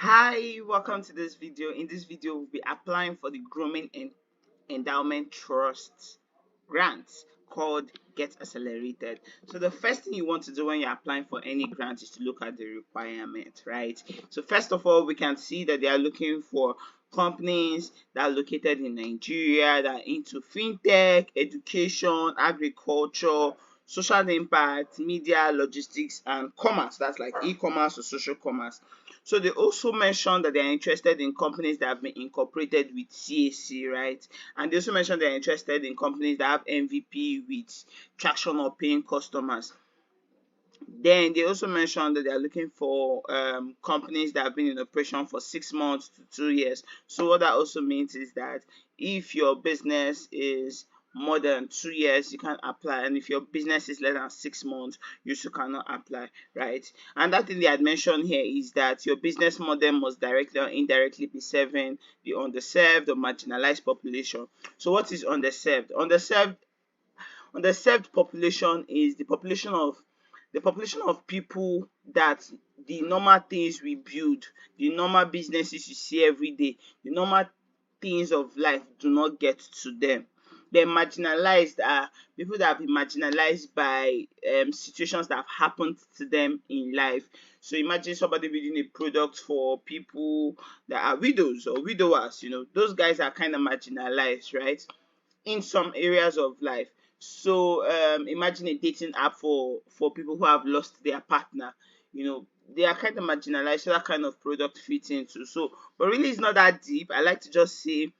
Hi, welcome to this video. In this video, we'll be applying for the Grooming and Endowment Trust grant called Get Accelerated. So the first thing you want to do when you're applying for any grant is to look at the requirement, right? So first of all, we can see that they are looking for companies that are located in Nigeria that are into fintech, education, agriculture, social impact, media, logistics, and commerce. That's like e-commerce or social commerce. So they also mentioned that they are interested in companies that have been incorporated with CAC, right? And they also mentioned they're interested in companies that have MVP with traction or paying customers. Then they also mentioned that they are looking for companies that have been in operation for 6 months to 2 years. So what that also means is that if your business is more than 2 years, you can apply, and if your business is less than 6 months, you still cannot apply, right? And that thing they had mentioned here is that your business model must directly or indirectly be serving the underserved or marginalized population. So what is underserved? Underserved population is the population of people that the normal things we build, the normal businesses you see every day, the normal things of life do not get to them. Then marginalized are people that have been marginalized by situations that have happened to them in life. So imagine somebody building a product for people that are widows or widowers. Those guys are kind of marginalized, right? In some areas of life. So imagine a dating app for people who have lost their partner. They are kind of marginalized, so that kind of product fits into. So, but really, it's not that deep. I like to just say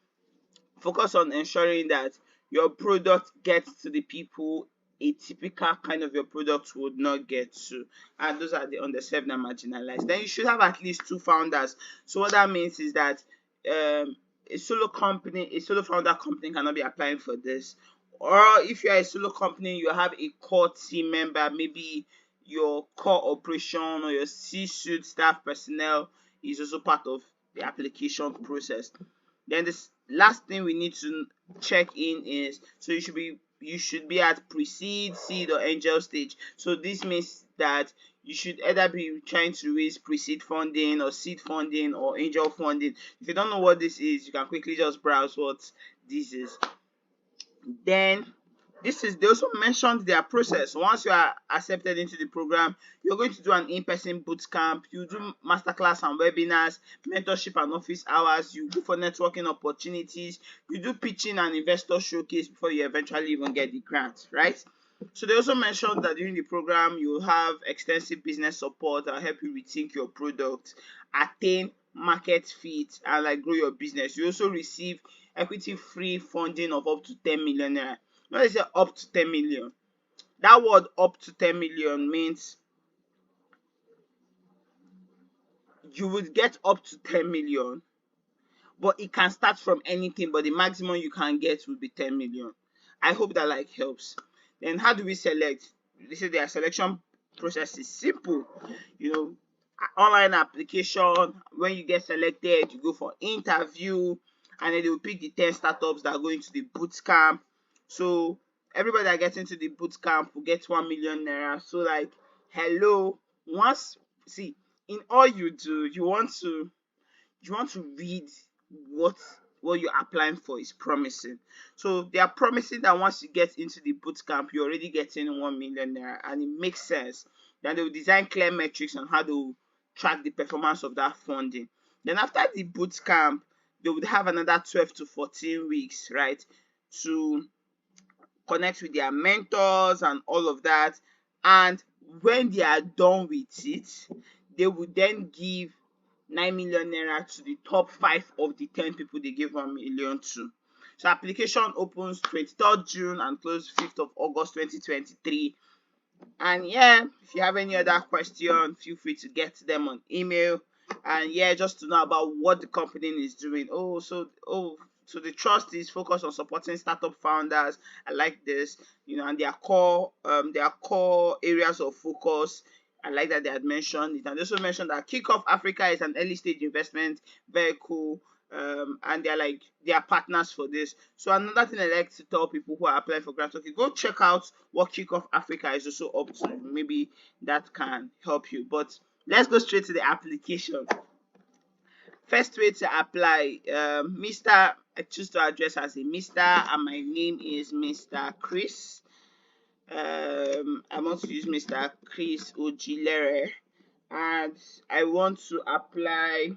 focus on ensuring that your product gets to the people a typical kind of your product would not get to, and those are the underserved and marginalized. Then you should have at least two founders. So what that means is that a solo founder company cannot be applying for this. Or if you are a solo company, you have a core team member, maybe your core operation or your C-suite staff personnel is also part of the application process. Then this last thing we need to check in is, so you should be at pre-seed, seed, or angel stage. So this means that you should either be trying to raise pre-seed funding or seed funding or angel funding. If you don't know what this is, you can quickly just browse what this is. Then they also mentioned their process. Once you are accepted into the program, you're going to do an in-person boot camp, you do masterclass and webinars, mentorship and office hours, you go for networking opportunities, you do pitching and investor showcase before you eventually even get the grant, right? So they also mentioned that during the program you will have extensive business support that will help you rethink your product, attain market fit, and like grow your business. You also receive equity free funding of up to 10 million naira. When they say up to 10 million, that word up to 10 million means you would get up to 10 million, but it can start from anything, but the maximum you can get will be 10 million. I hope that helps. Then how do we select? They say their selection process is simple. You know, online application. When you get selected, you go for interview, and then they will pick the 10 startups that are going to the boot camp. So everybody that gets into the boot camp will get 1 million naira. So hello, once see in all you do, you want to read what you're applying for is promising. So they are promising that once you get into the boot camp, you're already getting 1 million naira, and it makes sense. Then they will design clear metrics on how to track the performance of that funding. Then after the boot camp, they would have another 12 to 14 weeks, right, to connect with their mentors and all of that. And when they are done with it, they would then give 9 million naira to the top 5 of the 10 people they gave 1 million to. So application opens 23rd June and closes 5th of August 2023. And yeah, if you have any other question, feel free to get them on email. And yeah, just to know about what the company is doing. So the trust is focused on supporting startup founders. I like this, and their core areas of focus. I like that they had mentioned it. And they also mentioned that Kickoff Africa is an early stage investment vehicle. And they are partners for this. So another thing I like to tell people who are applying for grants, okay, go check out what Kickoff Africa is also up to. Maybe that can help you. But let's go straight to the application. First way to apply, Mr. I choose to address as a Mr. and my name is Mr. Chris. I want to use Mr. Chris Ojilere, and I want to apply.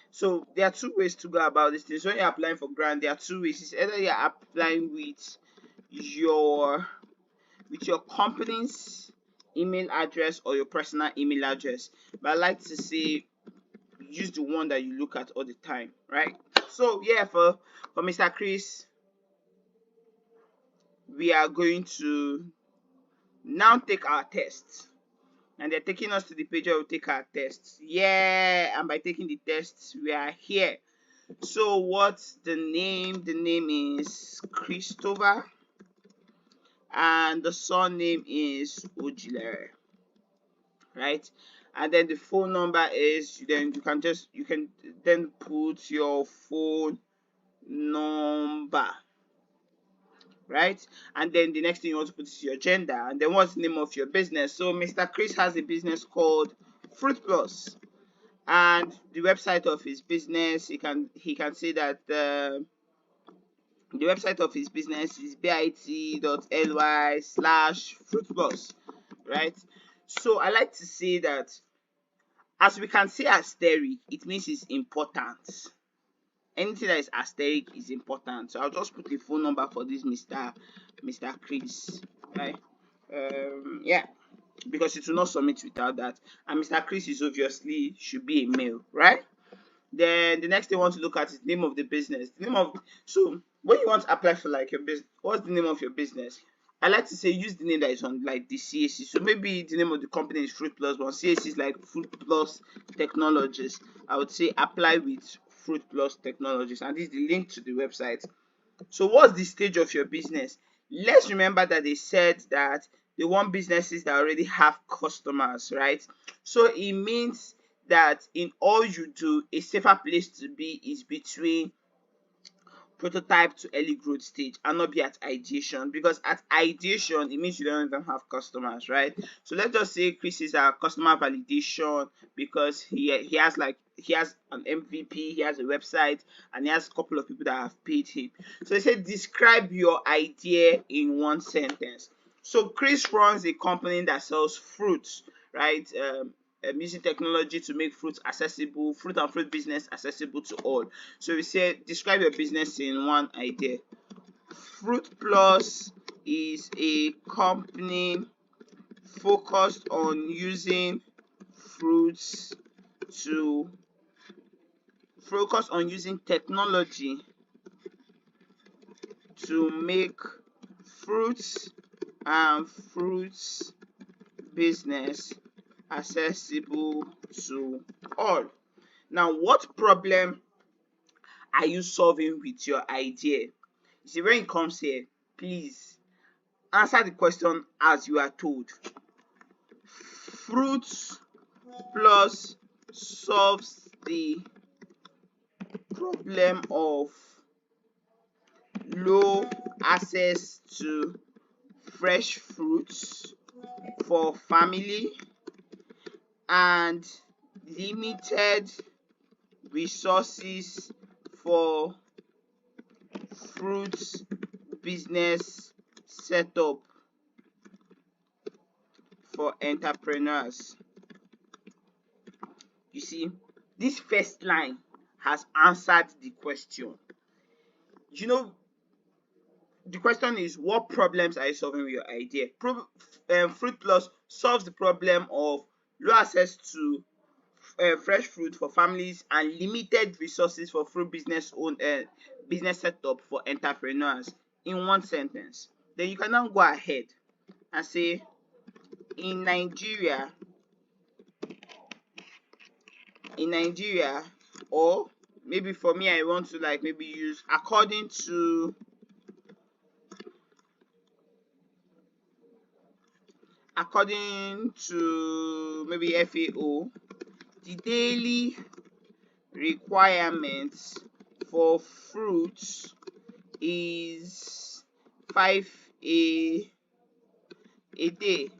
So there are two ways to go about this thing. So when you're applying for grant, there are two ways. It's either you're applying your with your company's email address or your personal email address. But I like to say use the one that you look at all the time, right? So yeah, for Mr. Chris, we are going to now take our tests. And they're taking us to the page where we'll take our tests. Yeah, and by taking the tests, we are here. So what's the name? The name is Christopher, and the surname is Ojilere, right? And then the phone number is, then you can then put your phone number, right? And then the next thing you want to put is your gender, and then what's the name of your business. So Mr. Chris has a business called Fruit Plus, and the website of his business, he can say that the website of his business is bit.ly/fruitplus, right? So I like to say that as we can say asterisk, it means it's important. Anything that is asterisk is important. So I'll just put a phone number for this Mr. Chris, right? Yeah, because it will not submit without that. And Mr. Chris is obviously should be a male, right? Then the next thing I want to look at is name of the business. So when you want to apply for like your business, what's the name of your business? I like to say use the name that is on like the CAC. So maybe the name of the company is Fruit Plus, but CAC is like Fruit Plus Technologies. I would say apply with Fruit Plus Technologies, and this is the link to the website. So what's the stage of your business? Let's remember that they said that they want businesses that already have customers, right? So it means that in all you do, a safer place to be is between prototype to early growth stage and not be at ideation, because at ideation it means you don't even have customers, right? So let's just say Chris is a customer validation because he has an MVP, he has a website, and he has a couple of people that have paid him. So they said describe your idea in one sentence. So Chris runs a company that sells fruits, right? Using technology to make fruit accessible, fruit and fruit business accessible to all. So we say describe your business in one idea. Fruit Plus is a company focused on using fruits to technology to make fruits and fruits business accessible to all. Now, what problem are you solving with your idea? You see, when it comes here, please answer the question as you are told. Fruits Plus solves the problem of low access to fresh fruits for family and limited resources for fruits business setup for entrepreneurs. You see, this first line has answered the question. You know, the question is, what problems are you solving with your idea? Fruit Plus solves the problem of low access to fresh fruit for families and limited resources for fruit business setup for entrepreneurs in one sentence. Then you can now go ahead and say, in Nigeria, or maybe for me, I want to like maybe use according to maybe FAO, the daily requirements for fruits is 5 a day,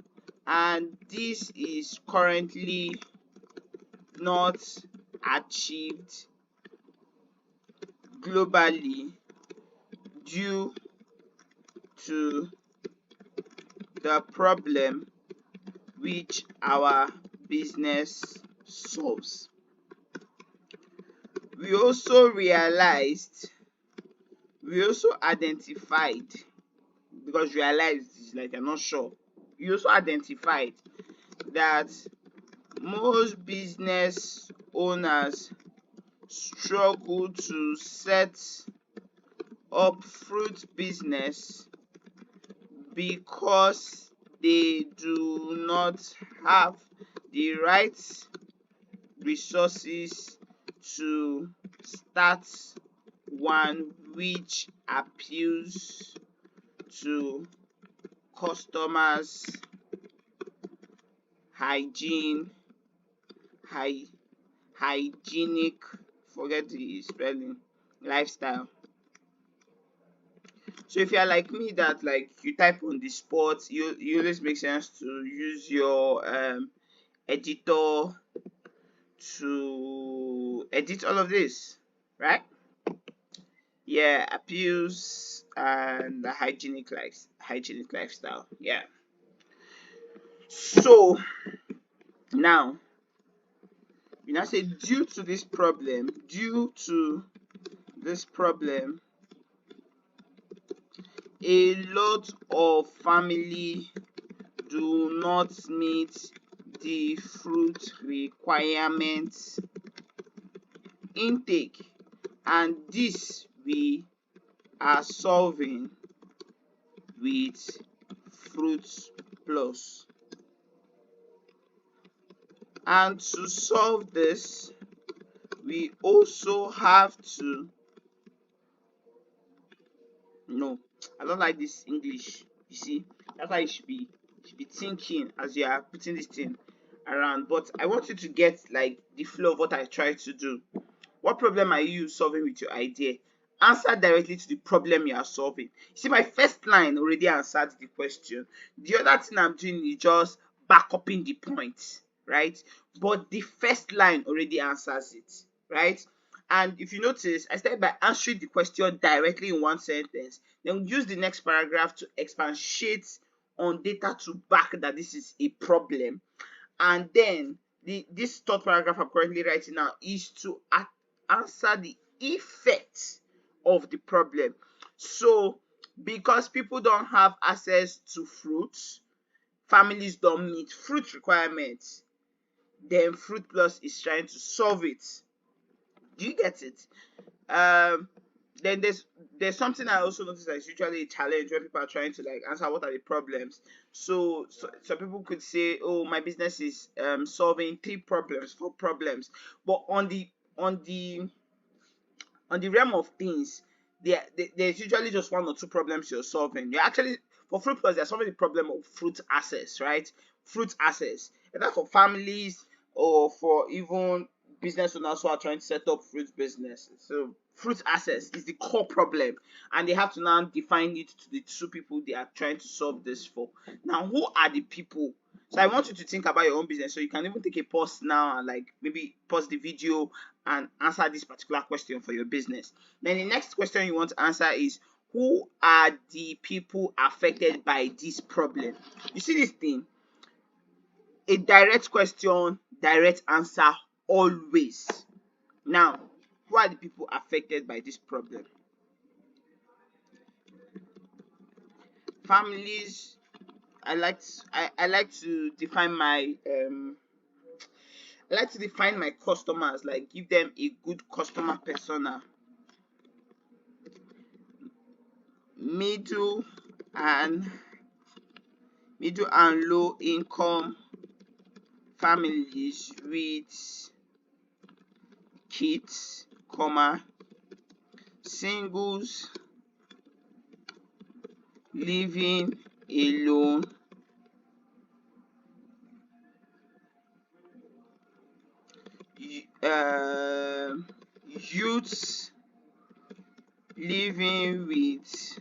and this is currently not achieved globally due to the problem which our business solves. We also identified, because realized is like you're not sure. We also identified that most business owners struggle to set up fruit business because they do not have the right resources to start one which appeals to customers' hygiene, hygienic, forget the spelling, lifestyle. So if you are like me, that like you type on the spot, you always make sense to use your editor to edit all of this, right? Yeah, appeals and the hygienic lifestyle. Yeah. So now you now say due to this problem, a lot of family do not meet the fruit requirements intake, and this we are solving with Fruit Plus. And to solve this, we also have to, no, I don't like this English. You see, that's why you should be thinking as you are putting this thing around. But I want you to get like the flow of what I try to do. What problem are you solving with your idea? Answer directly to the problem you are solving. See, my first line already answered the question. The other thing I'm doing is just back up in the point, right? But the first line already answers it, right? And if you notice, I started by answering the question directly in one sentence, then use the next paragraph to expatiate on data to back that this is a problem. And then this third paragraph I'm currently writing now is to answer the effect of the problem. So because people don't have access to fruits, families don't meet fruit requirements, then Fruit Plus is trying to solve it. Do you get it? Then there's something I also noticed that is usually a challenge when people are trying to like answer what are the problems. So some people could say, oh, my business is solving 3 problems, 4 problems, but on the realm of things, there's usually just 1 or 2 problems you're solving. You're actually, for Fruit Plus, they're solving the problem of fruit access, right? Fruit access, and that's for families or for even business owners who are trying to set up fruit business. So fruit access is the core problem, and they have to now define it to the 2 people they are trying to solve this for. Now, who are the people? So I want you to think about your own business. So you can even take a pause now and like maybe pause the video and answer this particular question for your business. Then the next question you want to answer is, who are the people affected by this problem? You see this thing? A direct question, direct answer always. Now, who are the people affected by this problem? Families. I like to define my customers, like give them a good customer persona. Middle and low income families with kids, singles living alone, youths living with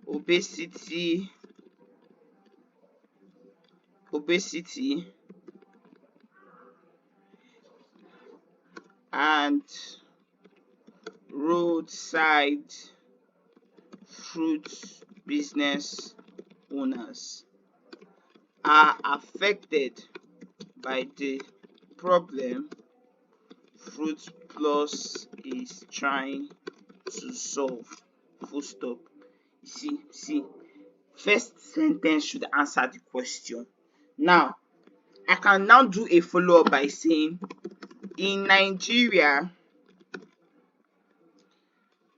obesity, and roadside fruit business owners are affected by the problem Fruit Plus is trying to solve. Full stop. See, first sentence should answer the question. Now, I can now do a follow-up by saying, in Nigeria,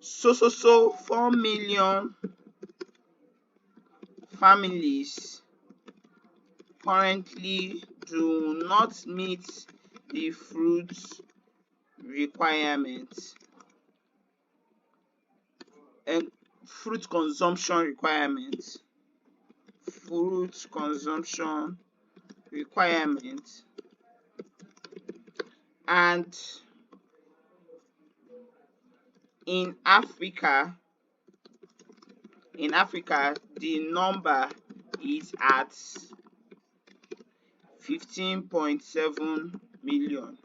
so 4 million families currently do not meet the fruit requirements and fruit consumption requirements. Fruit consumption requirements, and in Africa the number is at 15.7 million.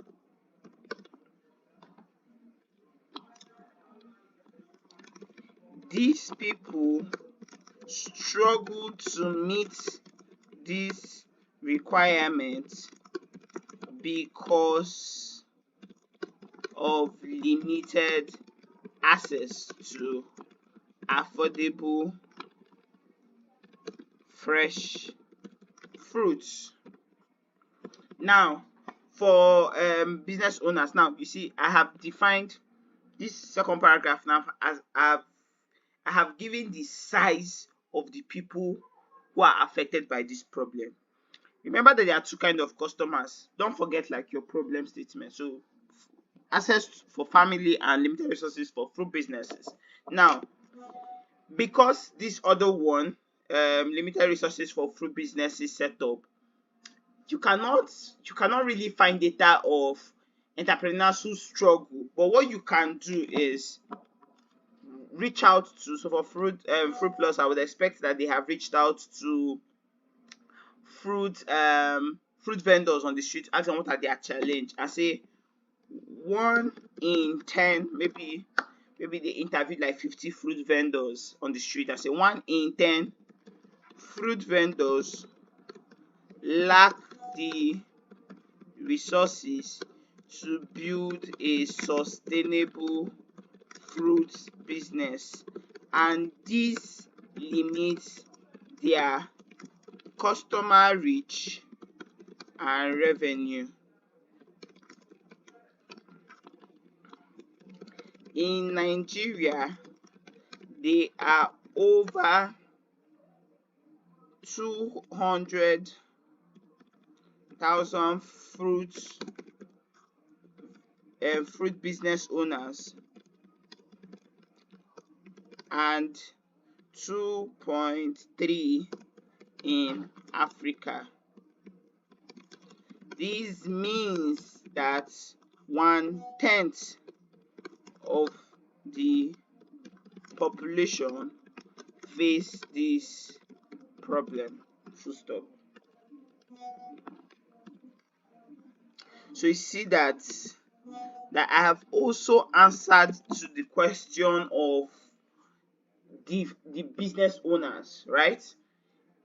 These people struggle to meet these requirements because of limited access to affordable fresh fruits. Now, for business owners, now you see I have defined this second paragraph now as I have given the size of the people who are affected by this problem. Remember that there are two kinds of customers. Don't forget like your problem statement. So access for family and limited resources for fruit businesses. Now, because this other one, limited resources for fruit businesses set up, you cannot really find data of entrepreneurs who struggle. But what you can do is reach out to, so for fruit plus, I would expect that they have reached out to fruit vendors on the street, ask them what are their challenge, and say 1 in 10, maybe they interviewed like 50 fruit vendors on the street. I say 1 in 10 fruit vendors lack the resources to build a sustainable fruit business, and this limits their customer reach and revenue. In Nigeria, there are over 200,000 fruit business owners and 2.3 in Africa. This means that 1/10 of the population face this problem. Full stop. So you see that I have also answered to the question of the business owners, right?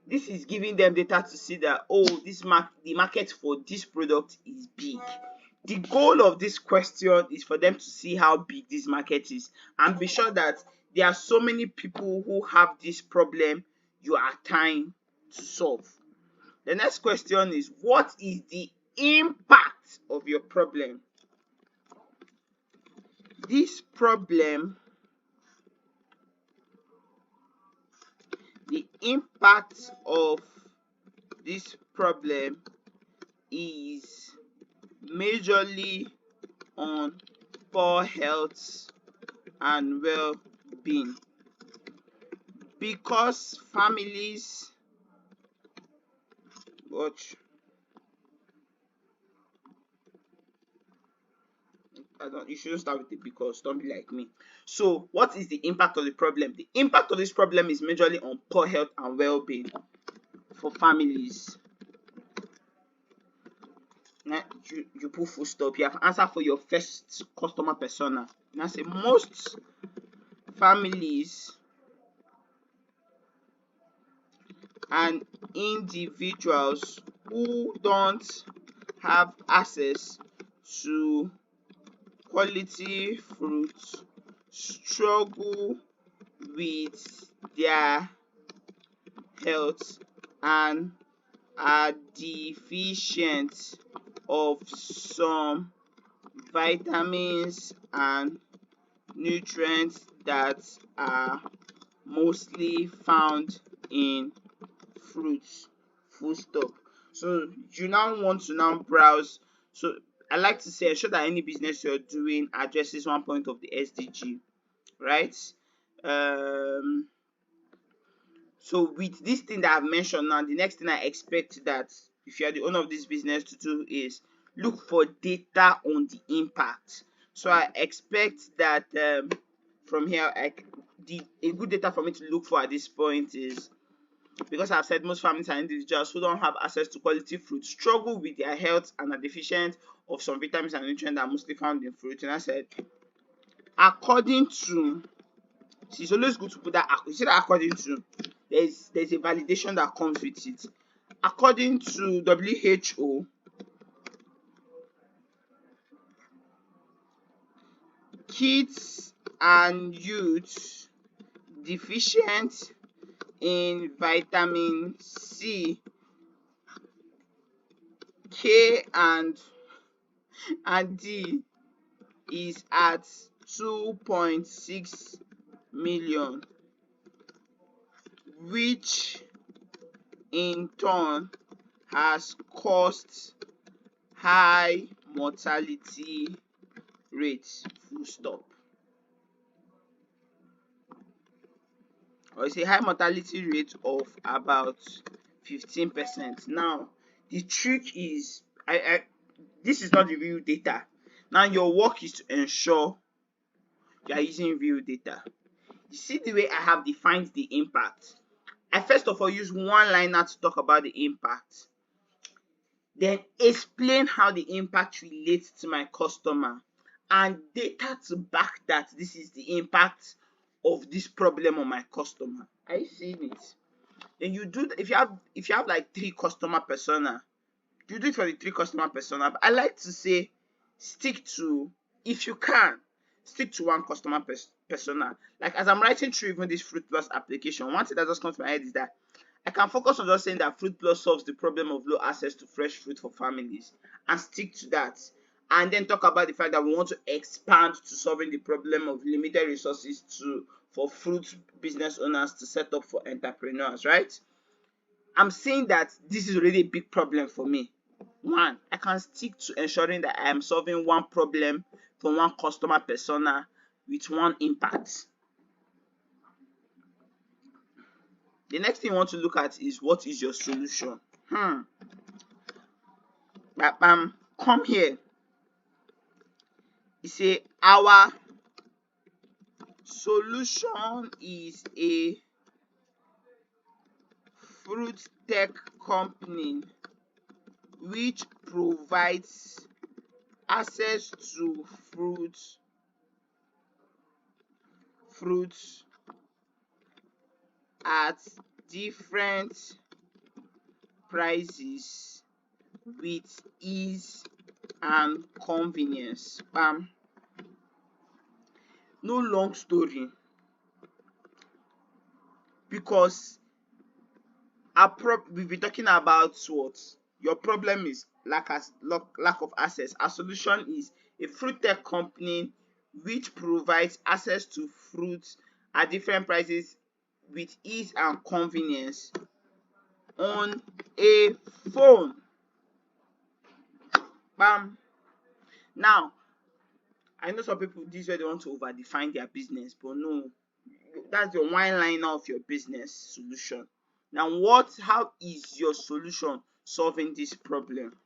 This is giving them data to see that, oh, the market for this product is big. The goal of this question is for them to see how big this market is and be sure that there are so many people who have this problem you are trying to solve. The next question is, what is the impact of your problem? This problem, the impact of this problem is majorly on poor health and well-being, because families you shouldn't start with it because don't be like me. So what is the impact of the problem? The impact of this problem is majorly on poor health and well-being for families. You put full stop. You have answered for your first customer persona. Now say most families and individuals who don't have access to quality fruits struggle with their health and are deficient of some vitamins and nutrients that are mostly found in fruits. Full stop. So you now want to now browse. So I like to say ensure that any business you're doing addresses one point of the SDG, right? Um so with this thing that I've mentioned now, the next thing I expect that if you are the owner of this business to do is look for data on the impact. So I expect that from here, a good data for me to look for at this point is, because I've said most families and individuals who don't have access to quality fruit struggle with their health and are deficient of some vitamins and nutrients that are mostly found in fruit. And I said, according to, it's always good to put that, you see that according to, there's a validation that comes with it. According to WHO, kids and youth deficient in vitamin C, K, and D is at 2.6 million, which in turn has caused high mortality rates. Full stop. Or it's a high mortality rate of about 15%. Now, the trick is, this is not the real data. Now, your work is to ensure you are using real data. You see the way I have defined the impact. I first of all use one liner to talk about the impact, then explain how the impact relates to my customer, and data to back that this is the impact of this problem on my customer. Are you seeing it? Then you do, if you have like 3 customer persona, you do it for the 3 customer persona. But I like to say, stick to, if you can, stick to one customer persona. Like as I'm writing through even this Fruit Plus application, one thing that just comes to my head is that I can focus on just saying that Fruit Plus solves the problem of low access to fresh fruit for families and stick to that. And then talk about the fact that we want to expand to solving the problem of limited resources for fruit business owners to set up for entrepreneurs, right? I'm saying that this is already a big problem for me. One, I can stick to ensuring that I am solving one problem for one customer persona with one impact. The next thing you want to look at is, what is your solution? Come here. You say our solution is a fruit tech company which provides access to fruits at different prices with ease and convenience. No long story, because we've been talking about what your problem is, lack of access. Our solution is a fruit tech company which provides access to fruits at different prices with ease and convenience on a phone. Now, I know some people, this way they want to over define their business, but no, that's the one liner of your business solution. Now, how is your solution solving this problem?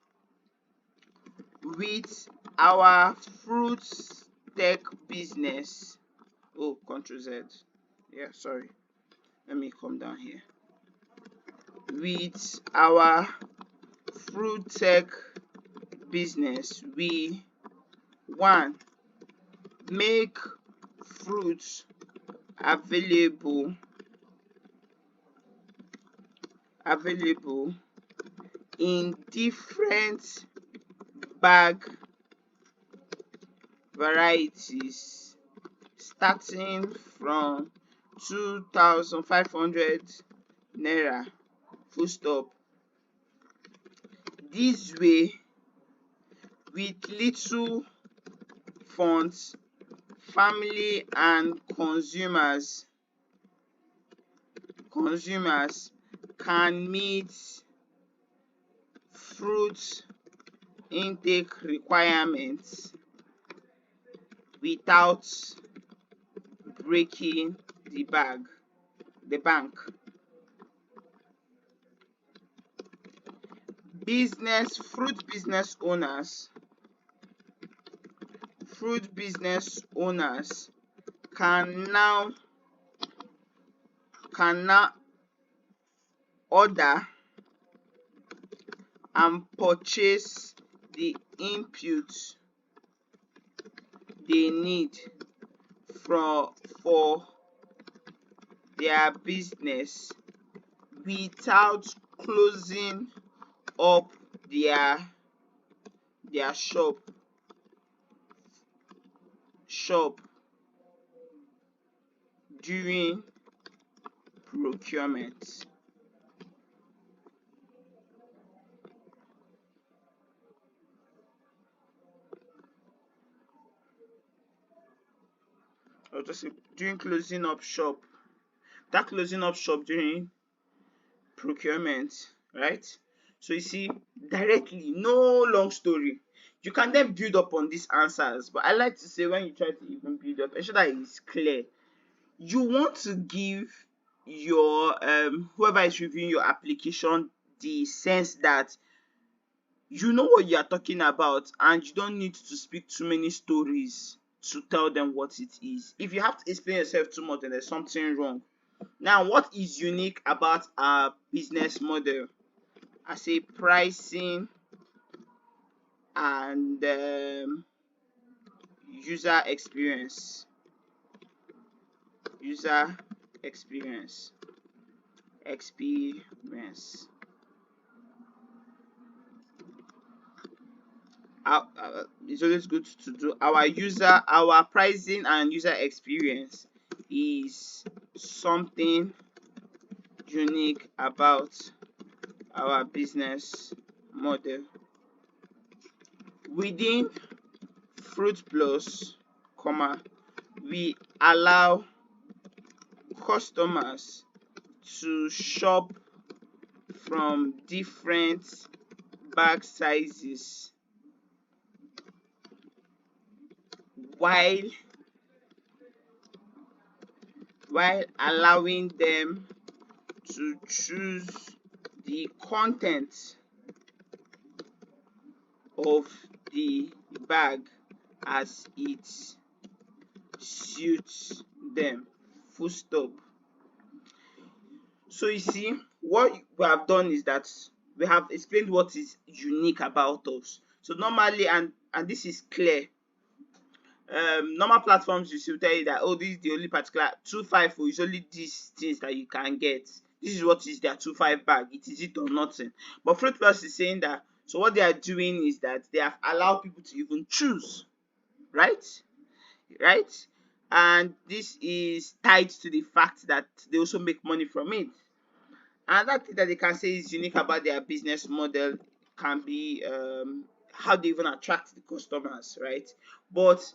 With our fruit tech business, Ctrl Z. Yeah, sorry. Let me come down here. With our fruit tech business. We one make fruits available in different bag varieties starting from 2,500 naira, full stop. This way, with little funds, family and consumers can meet fruit intake requirements without breaking the bank. Fruit business owners can now order and purchase the inputs they need for their business without closing up their shop during procurement. Or just during closing up shop. That closing up shop during procurement, right? So you see, directly, no long story. You can then build up on these answers, but I like to say when you try to even build up, ensure that it's clear. You want to give your whoever is reviewing your application the sense that you know what you are talking about and you don't need to speak too many stories to tell them what it is. If you have to explain yourself too much, then there's something wrong. Now, what is unique about our business model? I say pricing and user experience. It's always good to do our pricing and user experience is something unique about our business model. Within Fruit Plus, we allow customers to shop from different bag sizes while allowing them to choose the content of the bag as it suits them. Full stop. So you see, what we have done is that we have explained what is unique about us. So normally, and this is clear, normal platforms will tell you that, oh, this is the only particular 254 is only these things that you can get. This is what is their 25 bag. It is it or nothing. But Fruit Plus is saying that, so what they are doing is that they have allowed people to even choose, right? And this is tied to the fact that they also make money from it. Another thing that they can say is unique about their business model can be how they even attract the customers, right? But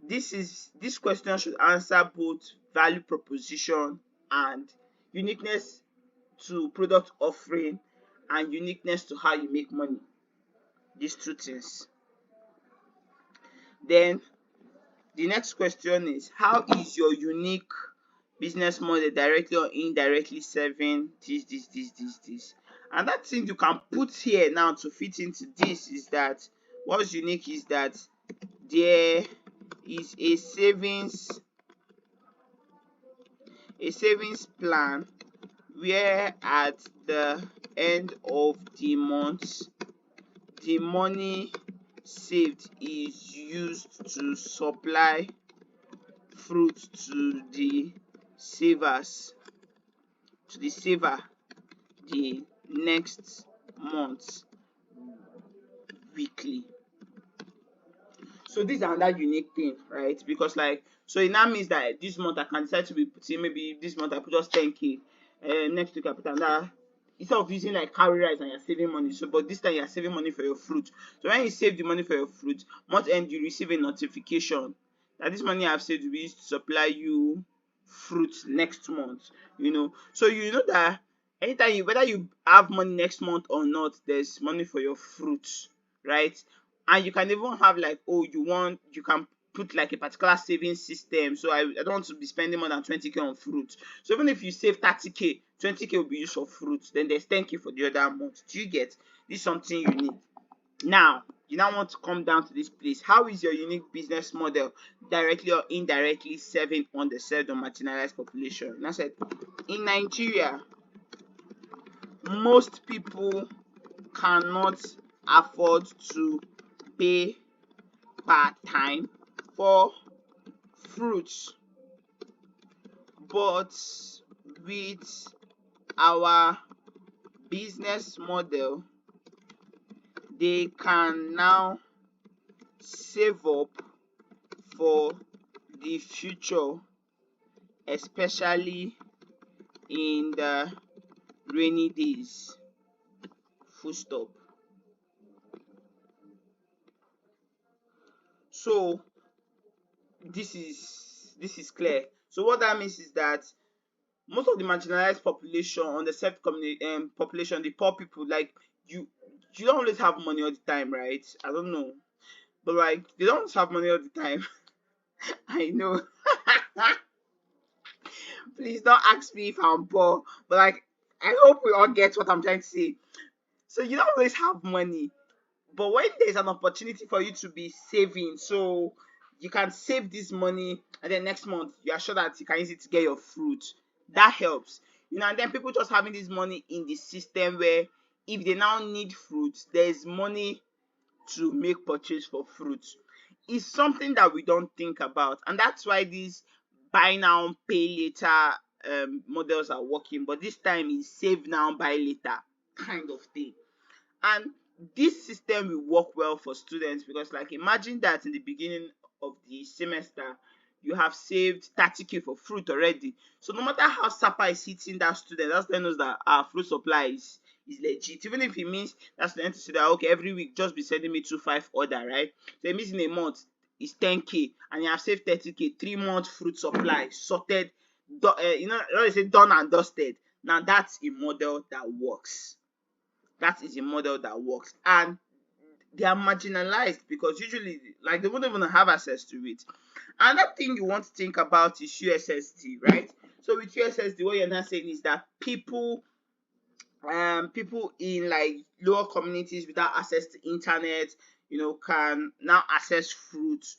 this question should answer both value proposition and uniqueness to product offering and uniqueness to how you make money. These two things. Then the next question is, how is your unique business model directly or indirectly serving this? And that thing you can put here now to fit into this is that what's unique is that there is a savings plan where at the end of the month the money saved is used to supply fruit to the savers to the saver the next month weekly. So this is another unique thing, right? Because like, so it now means that this month I can decide to be putting, maybe this month I put just 10K, next week I put another, instead of using like calorie rice and you're saving money. So but this time you're saving money for your fruit. So when you save the money for your fruit, month end you receive a notification that this money I've saved will be used to supply you fruit next month. So you know that anytime whether you have money next month or not, there's money for your fruit, right? And you can even have like, oh, you can put like a particular saving system. So I don't want to be spending more than 20K on fruit. So even if you save 30K, 20K will be used for fruit, then there's 10K for the other month. Do you get? This is something unique. Now you now want to come down to this place. How is your unique business model directly or indirectly serving underserved or marginalized population? And I said, in Nigeria, most people cannot afford to pay per time for fruits, but with our business model they can now save up for the future, especially in the rainy days. Full stop. So this is clear. So what that means is that most of the marginalized population, on the self population, the poor people, like you don't always have money all the time, right? I don't know, but like they don't have money all the time. I know. Please don't ask me if I'm poor, but like I hope we all get what I'm trying to say. So you don't always have money, but when there's an opportunity for you to be saving, so you can save this money and then next month you are sure that you can use it to get your fruit. That helps. And then people just having this money in the system where if they now need fruit, there's money to make purchase for fruit. It's something that we don't think about, and that's why these buy now pay later models are working, but this time is save now buy later kind of thing. And this system will work well for students because like imagine that in the beginning of the semester you have saved 30K for fruit already. So no matter how SAPA is hitting that student, that student knows that our fruit supply is legit. Even if it means that student to say that okay, every week just be sending me 2-5 order, right? So it means in a month is 10K and you have saved 30K, 3 months fruit supply sorted, they say done and dusted. Now that's a model that works. That is a model that works. And they are marginalized because usually like they won't even have access to it. Another thing you want to think about is USSD, right? So with USSD, what you're not saying is that people in like lower communities without access to internet, can now access fruits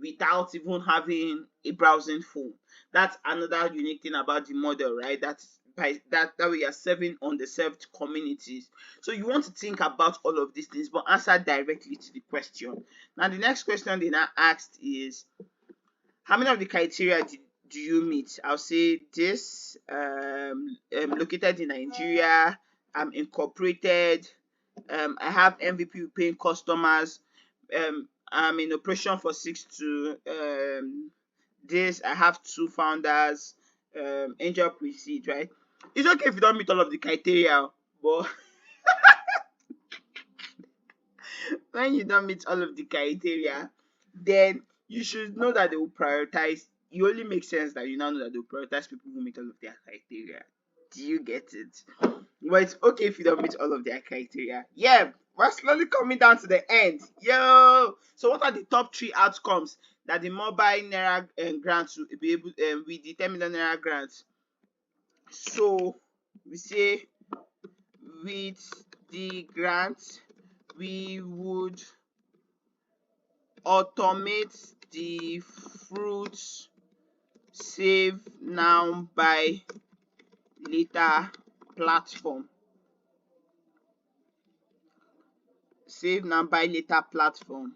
without even having a browsing phone. That's another unique thing about the model, right? That's by that we are serving underserved communities. So you want to think about all of these things, but answer directly to the question. Now the next question they now asked is, how many of the criteria do you meet? I'll say this: located in Nigeria, I'm incorporated, I have MVP with paying customers, I'm in operation for 6 to this, I have 2 founders, angel proceed, right? It's okay if you don't meet all of the criteria, but when you don't meet all of the criteria, then you should know that they will prioritize. It only makes sense that you now know that they will prioritize people who meet all of their criteria. Do you get it? But it's okay if you don't meet all of their criteria. Yeah, we're slowly coming down to the end. Yo! So what are the top 3 outcomes that the mobile Naira grants will be able with the 10 million Naira grants? So we say with the grant we would automate the fruit save now buy later platform. save now buy later platform,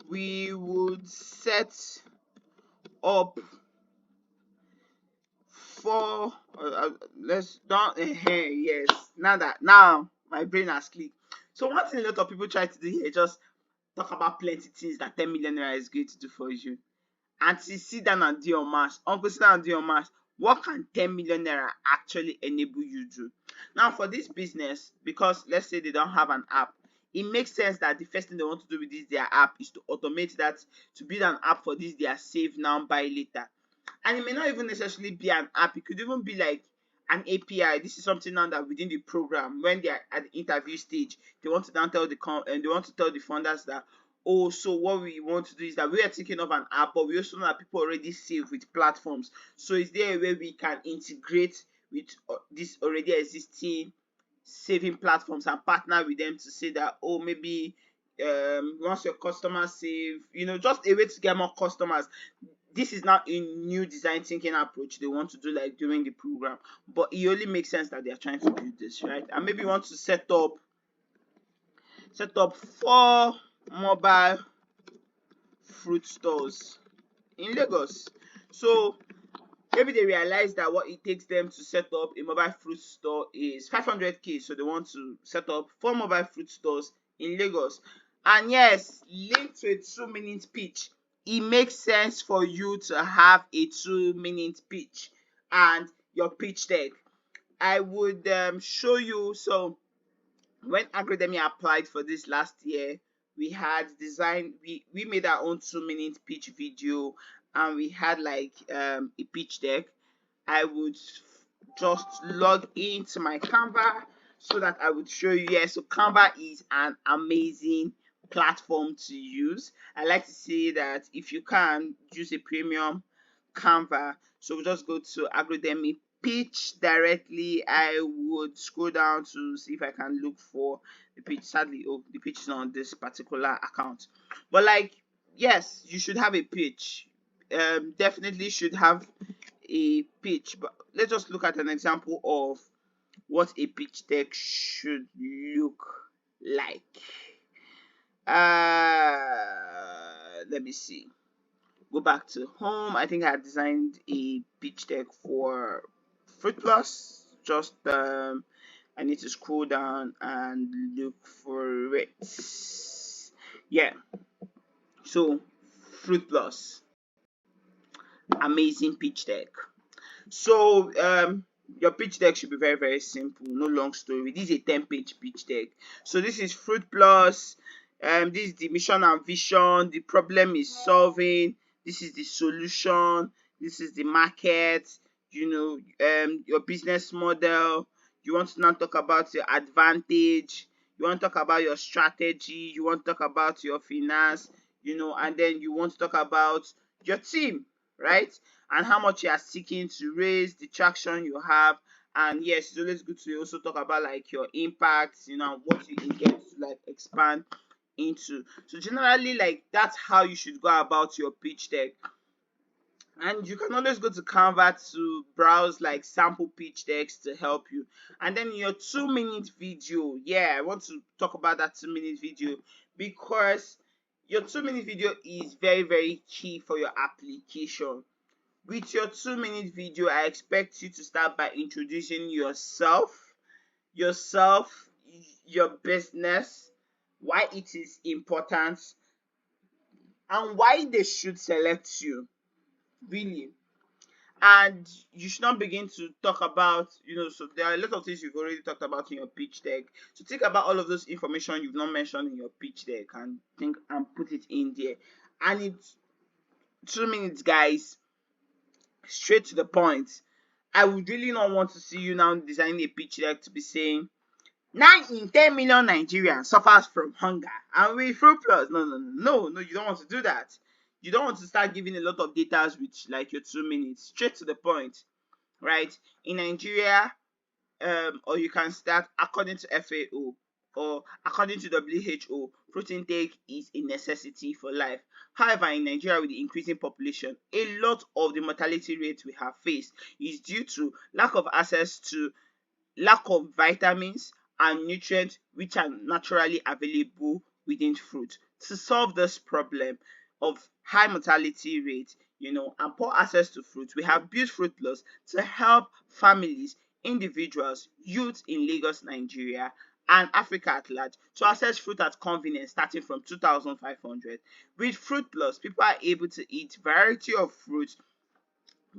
we would set up for let's don't yes, now my brain has clicked. So one thing a lot of people try to do here is just talk about plenty things that 10 million naira is going to do for you. Auntie, sit down and do your math. Uncle, sit down and do your math. What can 10 million naira actually enable you to do? Now, for this business, because let's say they don't have an app, it makes sense that the first thing they want to do with this their app is to automate that, to build an app for this their save now buy later. And it may not even necessarily be an app, it could even be like an API. This is something now that within the program, when they are at the interview stage, they want to now tell the they want to tell the funders that, oh, so what we want to do is that we are thinking of an app, but we also know that people already save with platforms. So is there a way we can integrate with this already existing saving platforms and partner with them to say that, oh, maybe once your customers save, just a way to get more customers. This is not a new design thinking approach they want to do like during the program, but it only makes sense that they are trying to do this, right? And maybe you want to set up 4 mobile fruit stores in Lagos. So maybe they realize that what it takes them to set up a mobile fruit store is 500k, so they want to set up 4 mobile fruit stores in Lagos. And yes, linked to a 2-minute pitch, it makes sense for you to have a 2-minute pitch and your pitch deck. I would show you. So when Academy applied for this last year, we had designed, we made our own 2-minute pitch video, and we had like a pitch deck. I would just log into my Canva so that I would show you. Yeah, so Canva is an amazing platform to use. I like to say that if you can use a premium Canva, so we'll just go to Academy pitch directly. I would scroll down to see if I can look for the pitch. Sadly, the pitch is not on this particular account, but like, yes, you should have a pitch. Definitely should have a pitch. But let's just look at an example of what a pitch deck should look like. Let me see. Go back to home. I think I designed a pitch deck for Fruit Plus. Just I need to scroll down and look for it. Yeah. So Fruit Plus, amazing pitch deck. So your pitch deck should be very, very simple, no long story. This is a 10-page pitch deck. So this is Fruit Plus. This is the mission and vision. The problem is solving. This is the solution. This is the market. Your business model. You want to now talk about your advantage. You want to talk about your strategy. You want to talk about your finance. And then you want to talk about your team, right? And how much you are seeking to raise, the traction you have. And yes, it's always good to also talk about like your impact, what you intend to like expand into. So generally, like, that's how you should go about your pitch deck. And you can always go to Canva to browse like sample pitch decks to help you. And then your 2-minute video, I want to talk about that 2-minute video, because your 2-minute video is very, very key for your application. With your 2-minute video, I expect you to start by introducing yourself, your business, why it is important, and why they should select you, really. And you should not begin to talk about, so there are a lot of things you've already talked about in your pitch deck. So think about all of those information you've not mentioned in your pitch deck and think and put it in there. And it's 2 minutes, guys. Straight to the point. I would really not want to see you now designing a pitch deck to be saying 9 in 10 million Nigerians suffers from hunger and with Fruit Plus. No, you don't want to do that. You don't want to start giving a lot of data with like your 2 minutes. Straight to the point, right? In Nigeria, or you can start according to FAO or according to WHO, fruit intake is a necessity for life. However, in Nigeria, with the increasing population, a lot of the mortality rates we have faced is due to lack of access to lack of vitamins and nutrients which are naturally available within fruit. To solve this problem of high mortality rate, and poor access to fruit, we have built Fruit Plus to help families, individuals, youth in Lagos, Nigeria, and Africa at large to access fruit at convenience starting from 2,500. With Fruit Plus, people are able to eat variety of fruits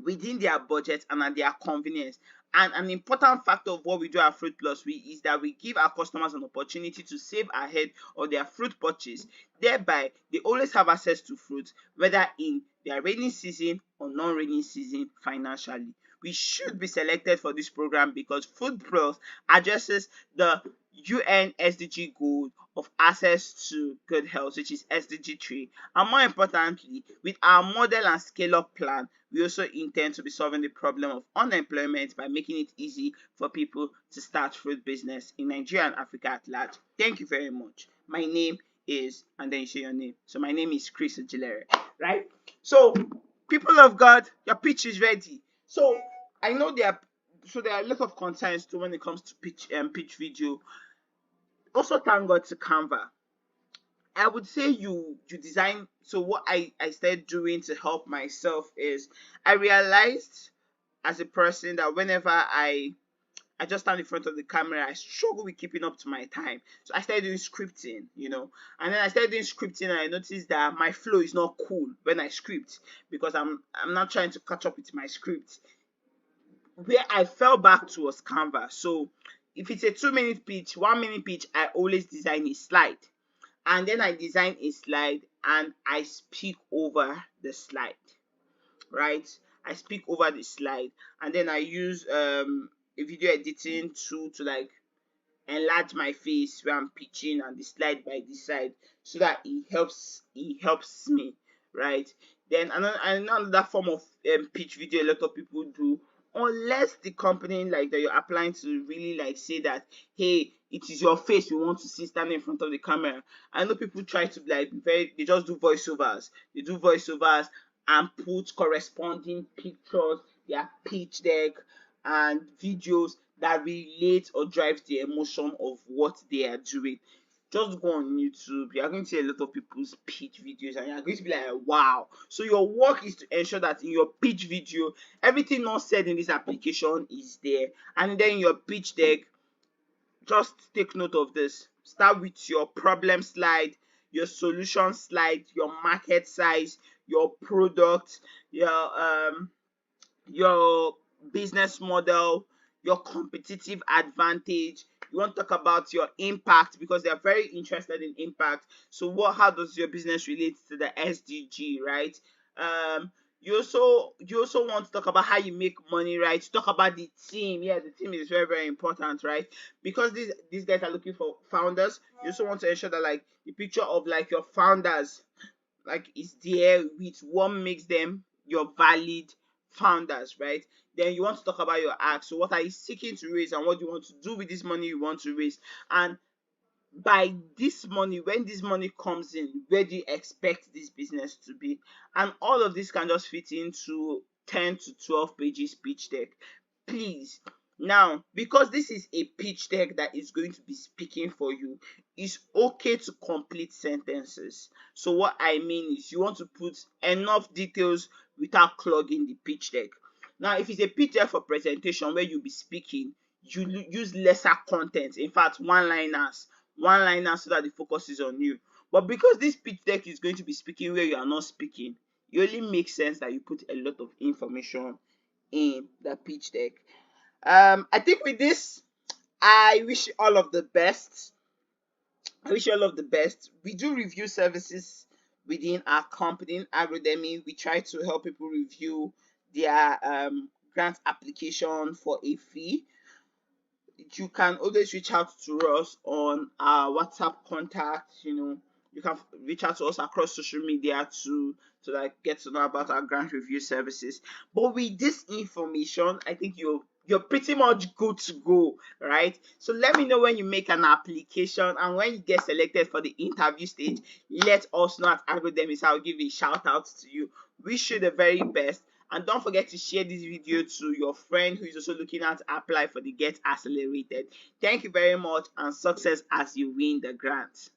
within their budget and at their convenience. And an important factor of what we do at Fruit Plus is that we give our customers an opportunity to save ahead of their fruit purchase. Thereby, they always have access to fruit, whether in their rainy season or non-rainy season financially. We should be selected for this program because Fruit Plus addresses the UN SDG goal of access to good health, which is SDG 3. And more importantly, with our model and scale up plan, we also intend to be solving the problem of unemployment by making it easy for people to start fruit business in Nigeria and Africa at large. Thank you very much. My name is, and then you say your name. So my name is Chris Ojilere, right? So people of God, your pitch is ready. So I know there are a lot of concerns too when it comes to pitch video. Also thank God to Canva. I would say you design. So what I started doing to help myself is I realized as a person that whenever I just stand in front of the camera, I struggle with keeping up to my time. So I started doing scripting, and then I started doing scripting, and I noticed that my flow is not cool when I script because I'm not trying to catch up with my script. Where I fell back to was Canva. So if it's a 2-minute pitch, 1-minute pitch, I always design a slide. And then I design a slide and I speak over the slide, right? I speak over the slide, and then I use a video editing tool to like enlarge my face where I'm pitching and the slide by this side so that it helps me, right? Then another form of pitch video a lot of people do, unless the company like that you're applying to really like say that, hey, it is your face we want to see standing in front of the camera. I know people try to like they just do voiceovers. They do voiceovers and put corresponding pictures, their pitch deck and videos that relate or drive the emotion of what they are doing. Just go on YouTube. You are going to see a lot of people's pitch videos, and you are going to be like, wow. So your work is to ensure that in your pitch video, everything not said in this application is there. And then your pitch deck, just take note of this. Start with your problem slide, your solution slide, your market size, your product, your business model, your competitive advantage. You want to talk about your impact because they are very interested in impact. So how does your business relate to the SDG, right? You also want to talk about how you make money, right? Talk about the team. Yeah, the team is very, very important, right? Because these guys are looking for founders. You also want to ensure that like the picture of like your founders like is there with what makes them your valid founders, right? Then you want to talk about your ask. So what are you seeking to raise and what do you want to do with this money you want to raise? And by this money, when this money comes in, where do you expect this business to be? And all of this can just fit into 10 to 12 pages pitch deck. Please, now, because this is a pitch deck that is going to be speaking for you, it's okay to complete sentences. So what I mean is you want to put enough details without clogging the pitch deck. Now, if it's a pitch deck for presentation where you'll be speaking, you use lesser content. In fact, one-liners so that the focus is on you. But because this pitch deck is going to be speaking where you are not speaking, it only makes sense that you put a lot of information in the pitch deck. I think with this, I wish you all of the best. We do review services within our company, Agrodemy. We try to help people review their grant application for a fee. You can always reach out to us on our WhatsApp contact. You can reach out to us across social media to like get to know about our grant review services. But with this information, I think you're pretty much good to go, right? So let me know when you make an application and when you get selected for the interview stage. Let us know at Agrodemy. So I'll give a shout out to you. Wish you the very best, And don't forget to share this video to your friend who is also looking at to apply for the Get Accelerated. Thank you very much, and success as you win the grant.